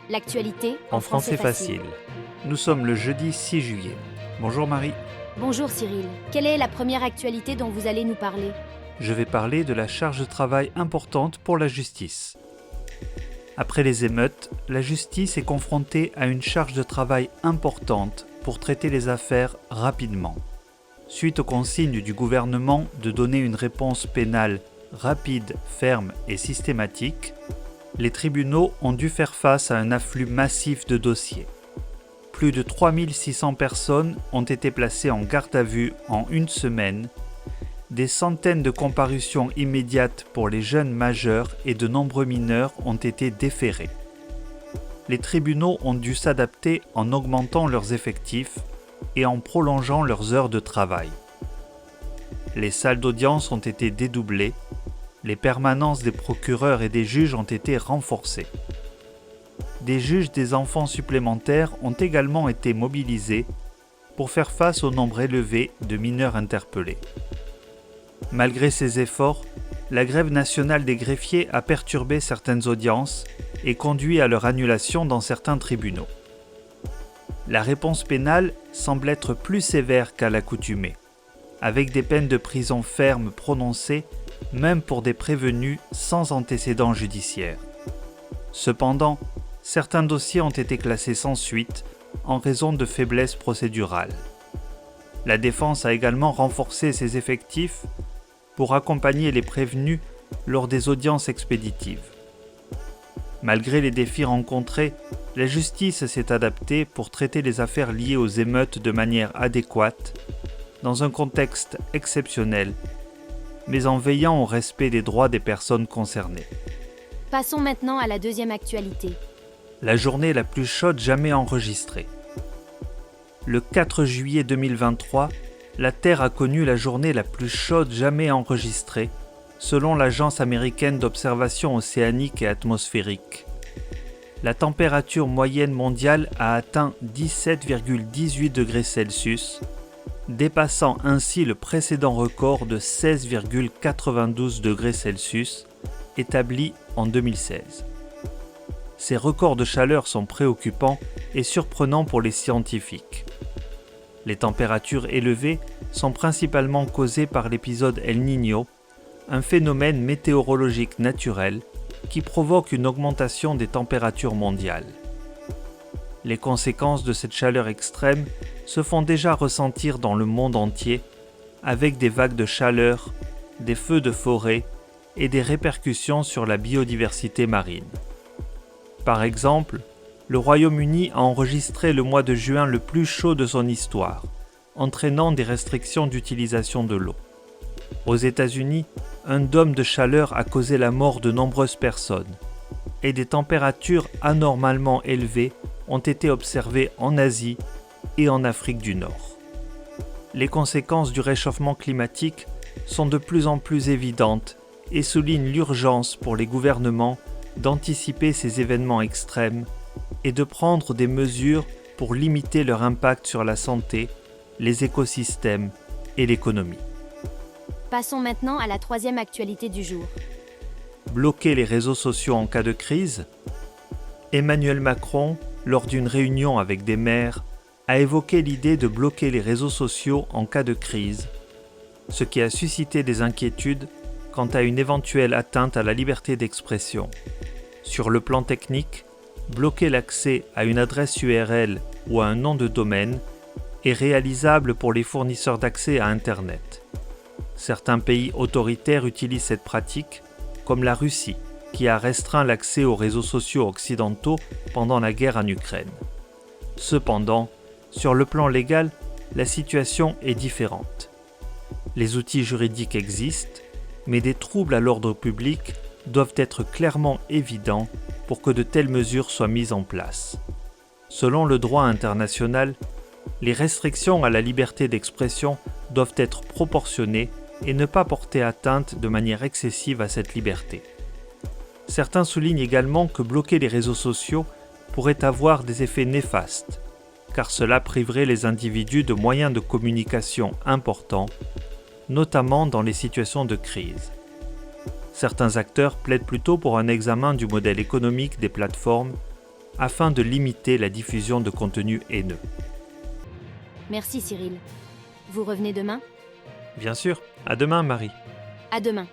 L'actualité En français facile. Nous sommes le jeudi 6 juillet. Bonjour Marie. Bonjour Cyril. Quelle est la première actualité dont vous allez nous parler? Je vais parler de la charge de travail importante pour la justice. Après les émeutes, la justice est confrontée à une charge de travail importante pour traiter les affaires rapidement. Suite aux consignes du gouvernement de donner une réponse pénale rapide, ferme et systématique, les tribunaux ont dû faire face à un afflux massif de dossiers. Plus de 3600 personnes ont été placées en garde à vue en une semaine, des centaines de comparutions immédiates pour les jeunes majeurs et de nombreux mineurs ont été déférés. Les tribunaux ont dû s'adapter en augmentant leurs effectifs et en prolongeant leurs heures de travail. Les salles d'audience ont été dédoublées, les permanences des procureurs et des juges ont été renforcées. Des juges des enfants supplémentaires ont également été mobilisés pour faire face au nombre élevé de mineurs interpellés. Malgré ces efforts, la grève nationale des greffiers a perturbé certaines audiences et conduit à leur annulation dans certains tribunaux. La réponse pénale semble être plus sévère qu'à l'accoutumée, avec des peines de prison ferme prononcées même pour des prévenus sans antécédents judiciaires. Cependant, certains dossiers ont été classés sans suite en raison de faiblesses procédurales. La défense a également renforcé ses effectifs pour accompagner les prévenus lors des audiences expéditives. Malgré les défis rencontrés, la justice s'est adaptée pour traiter les affaires liées aux émeutes de manière adéquate, dans un contexte exceptionnel, mais en veillant au respect des droits des personnes concernées. Passons maintenant à la deuxième actualité. La journée la plus chaude jamais enregistrée. Le 4 juillet 2023, la Terre a connu la journée la plus chaude jamais enregistrée, selon l'Agence américaine d'observation océanique et atmosphérique. La température moyenne mondiale a atteint 17,18 degrés Celsius, dépassant ainsi le précédent record de 16,92 degrés Celsius, établi en 2016. Ces records de chaleur sont préoccupants et surprenants pour les scientifiques. Les températures élevées sont principalement causées par l'épisode El Niño, un phénomène météorologique naturel qui provoque une augmentation des températures mondiales. Les conséquences de cette chaleur extrême se font déjà ressentir dans le monde entier, avec des vagues de chaleur, des feux de forêt et des répercussions sur la biodiversité marine. Par exemple, le Royaume-Uni a enregistré le mois de juin le plus chaud de son histoire, entraînant des restrictions d'utilisation de l'eau. Aux États-Unis, un dôme de chaleur a causé la mort de nombreuses personnes, et des températures anormalement élevées ont été observées en Asie et en Afrique du Nord. Les conséquences du réchauffement climatique sont de plus en plus évidentes et soulignent l'urgence pour les gouvernements d'anticiper ces événements extrêmes et de prendre des mesures pour limiter leur impact sur la santé, les écosystèmes et l'économie. Passons maintenant à la troisième actualité du jour. Bloquer les réseaux sociaux en cas de crise. Emmanuel Macron, lors d'une réunion avec des maires, a évoqué l'idée de bloquer les réseaux sociaux en cas de crise, ce qui a suscité des inquiétudes quant à une éventuelle atteinte à la liberté d'expression. Sur le plan technique, bloquer l'accès à une adresse URL ou à un nom de domaine est réalisable pour les fournisseurs d'accès à Internet. Certains pays autoritaires utilisent cette pratique, comme la Russie, qui a restreint l'accès aux réseaux sociaux occidentaux pendant la guerre en Ukraine. Cependant, sur le plan légal, la situation est différente. Les outils juridiques existent, mais des troubles à l'ordre public doivent être clairement évidents pour que de telles mesures soient mises en place. Selon le droit international, les restrictions à la liberté d'expression doivent être proportionnées et ne pas porter atteinte de manière excessive à cette liberté. Certains soulignent également que bloquer les réseaux sociaux pourrait avoir des effets néfastes, car cela priverait les individus de moyens de communication importants, notamment dans les situations de crise. Certains acteurs plaident plutôt pour un examen du modèle économique des plateformes afin de limiter la diffusion de contenu haineux. Merci Cyril. Vous revenez demain? Bien sûr, à demain Marie. À demain.